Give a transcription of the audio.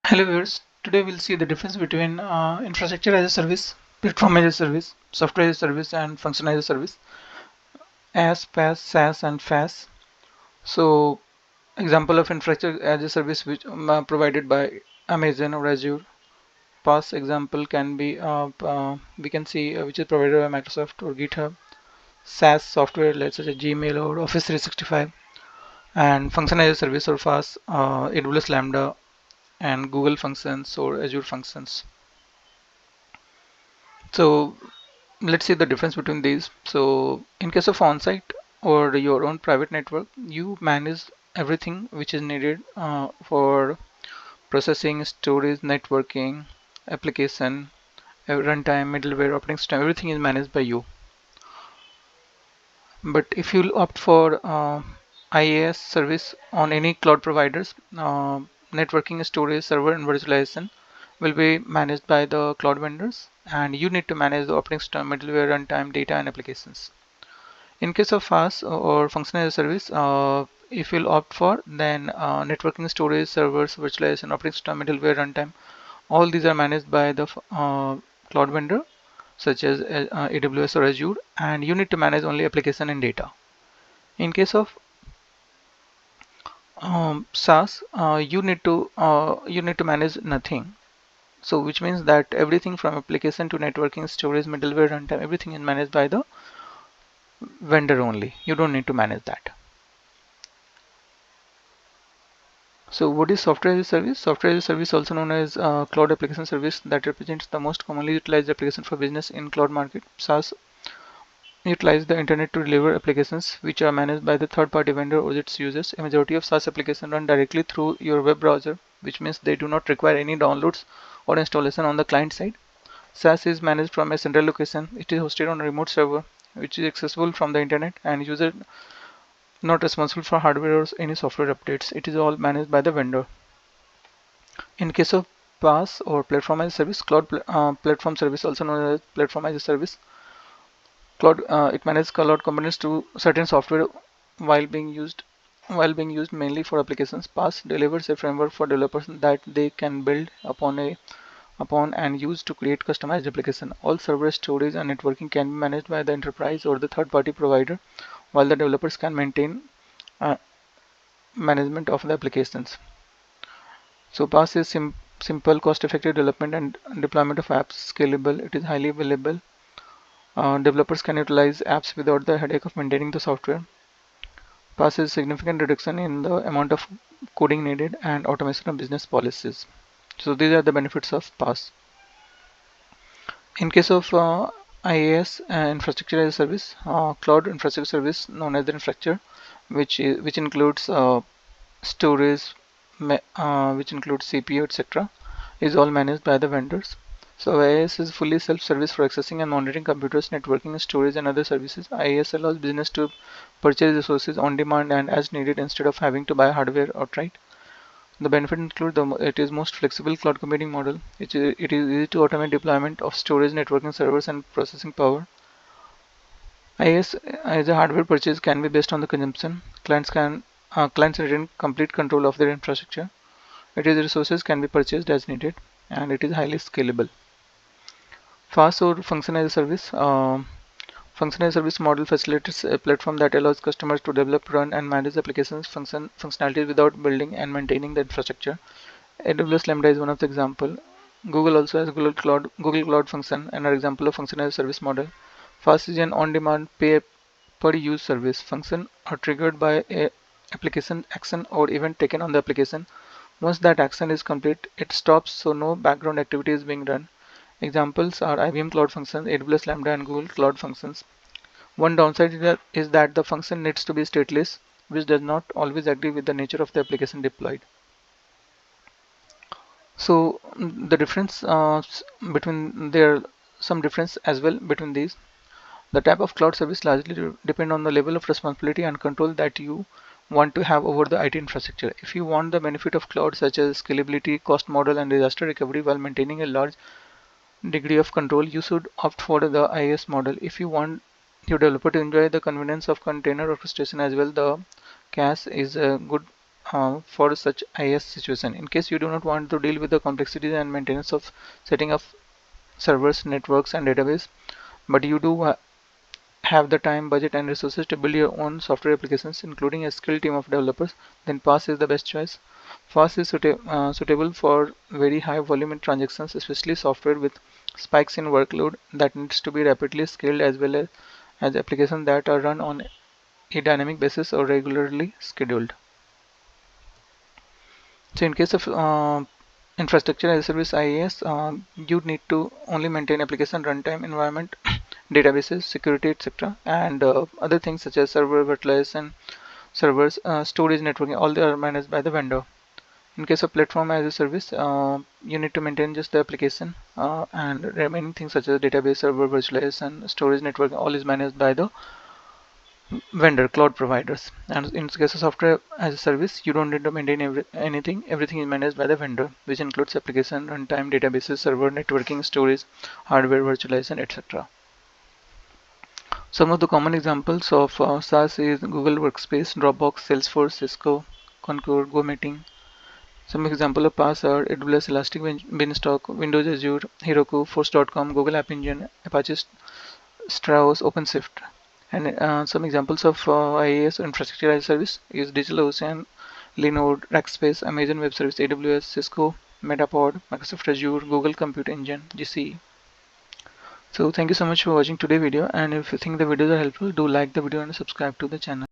Hello viewers, today we'll see the difference between infrastructure as a service, platform as a service, software as a service and function as a service, as, PaaS, SaaS and FaaS. So example of infrastructure as a service which provided by Amazon or Azure. PaaS example can be we can see which is provided by Microsoft or GitHub. SaaS software let's say Gmail or Office 365 and function as a service or FaaS, AWS Lambda and Google Functions or Azure Functions. So let's see the difference between these. So in case of on-site or your own private network, you manage everything which is needed for processing, storage, networking, application, runtime, middleware, operating system, everything is managed by you. But if you opt for IaaS service on any cloud providers, networking, storage, server, and virtualization will be managed by the cloud vendors, and you need to manage the operating system, middleware, runtime, data, and applications. In case of FaaS or function as a service, if you'll opt for, then networking, storage, servers, virtualization, operating system, middleware, runtime, all these are managed by the cloud vendor such as AWS or Azure, and you need to manage only application and data. In case of SaaS, you need to manage nothing. So which means that everything from application to networking, storage, middleware, runtime, everything is managed by the vendor only. You don't need to manage that. So what is software as a service? Software as a service, also known as cloud application service, that represents the most commonly utilized application for business in cloud market. SaaS utilize the internet to deliver applications which are managed by the third-party vendor or its users. A majority of SaaS applications run directly through your web browser, which means they do not require any downloads or installation on the client side. SaaS is managed from a central location. It is hosted on a remote server, which is accessible from the internet, and user not responsible for hardware or any software updates. It is all managed by the vendor. In case of PaaS or platform as a service, platform service, also known as platform as a service, cloud it manages cloud components to certain software while being used mainly for applications. PaaS delivers a framework for developers that they can build upon and use to create customized application. All server storage and networking can be managed by the enterprise or the third-party provider, while the developers can maintain uh, management of the applications. So PaaS is simple, cost-effective development and deployment of apps, scalable. It is highly available. Developers can utilize apps without the headache of maintaining the software. PaaS is significant reduction in the amount of coding needed and automation of business policies. So these are the benefits of PaaS. In case of IaaS, infrastructure as a service, cloud infrastructure service known as the infrastructure, which includes storage, which includes CPU, etc., is all managed by the vendors. So IaaS is fully self-service for accessing and monitoring computers, networking, storage, and other services. IaaS allows business to purchase resources on demand and as needed instead of having to buy hardware outright. The benefits include it is most flexible cloud computing model. It is easy to automate deployment of storage, networking servers, and processing power. IaaS as a hardware purchase can be based on the consumption. Clients retain complete control of their infrastructure. It is resources can be purchased as needed, and it is highly scalable. FaaS or function as a service. Function as a service model facilitates a platform that allows customers to develop, run, and manage applications functionalities without building and maintaining the infrastructure. AWS Lambda is one of the example. Google also has Google Cloud Function, another example of function as a service model. FaaS is an on-demand pay per use service. Function are triggered by a application action or event taken on the application. Once that action is complete, it stops, so no background activity is being run. Examples are IBM Cloud Functions, AWS Lambda, and Google Cloud Functions. One downside is that the function needs to be stateless, which does not always agree with the nature of the application deployed. So the difference between there some difference as well between these. The type of cloud service largely depend on the level of responsibility and control that you want to have over the IT infrastructure. If you want the benefit of cloud such as scalability, cost model, and disaster recovery while maintaining a large degree of control, you should opt for the IaaS model. If you want your developer to enjoy the convenience of container orchestration as well, the CaaS is a good for such IaaS situation. In case you do not want to deal with the complexities and maintenance of setting up servers, networks, and database, but you do have the time, budget, and resources to build your own software applications, including a skilled team of developers, then PaaS is the best choice. PaaS is suitable for very high volume transactions, especially software with spikes in workload that needs to be rapidly scaled, as well as applications that are run on a dynamic basis or regularly scheduled. So in case of infrastructure as a service IaaS, you need to only maintain application runtime environment, databases, security, etc., and other things such as server virtualization, servers, storage, networking. All they are managed by the vendor. In case of platform as a service, you need to maintain just the application, and remaining things such as database, server virtualization, storage, networking. All is managed by the vendor, cloud providers. And in case of software as a service, you don't need to maintain anything. Everything is managed by the vendor, which includes application, runtime, databases, server, networking, storage, hardware, virtualization, etc. Some of the common examples of SaaS is Google Workspace, Dropbox, Salesforce, Cisco, Concur, GoMeeting. Some example of PaaS are AWS Elastic Beanstalk, Windows Azure, Heroku, Force.com, Google App Engine, Apache Strauss, OpenShift. And some examples of IaaS infrastructure as a service is DigitalOcean, Linode, Rackspace, Amazon Web Service, AWS, Cisco, Metapod, Microsoft Azure, Google Compute Engine, GCE. So thank you so much for watching today's video, and if you think the videos are helpful, do like the video and subscribe to the channel.